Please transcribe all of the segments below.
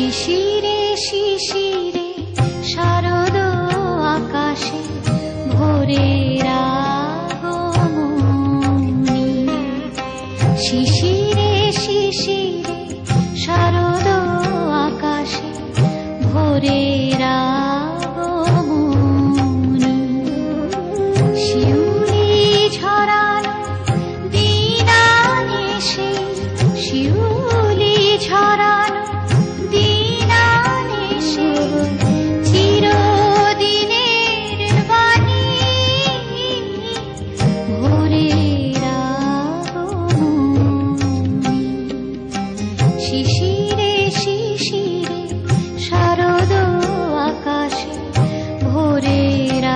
শিশিরে শিশিরে শারদ আকাশে ভোরের আগমনী। শিশিরে শিশিরে শারদ আকাশে ভোরের আগমনী। শিউলি ঝরানো দিন আনেছে, শিউলি ঝরানো দিন আনেছে, চিরদিনের বাণী ভোরের আগমনী। শিশিরে শিশিরে শারদ আকাশে ভোরের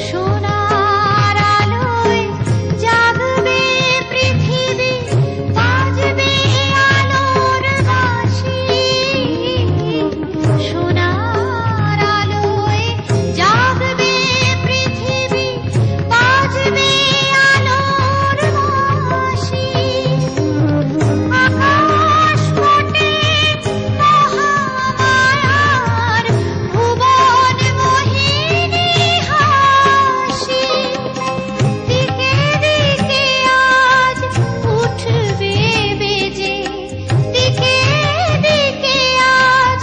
সোনার আলোয় জাগবে পৃথিবী, বাজবে আলোর বাঁশি। সোনার আলোয় জাগবে পৃথিবী, বাজবে আলোর বাঁশি। আকাশ পটে মহামায়ার ভুবন মোহিনী হাসি। দিকে দিকে আজ উঠবে বেজে, দিকে দিকে আজ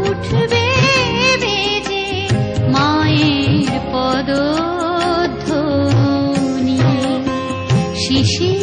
উঠবে বেজে মায়ের পদধ্বনি। শিশির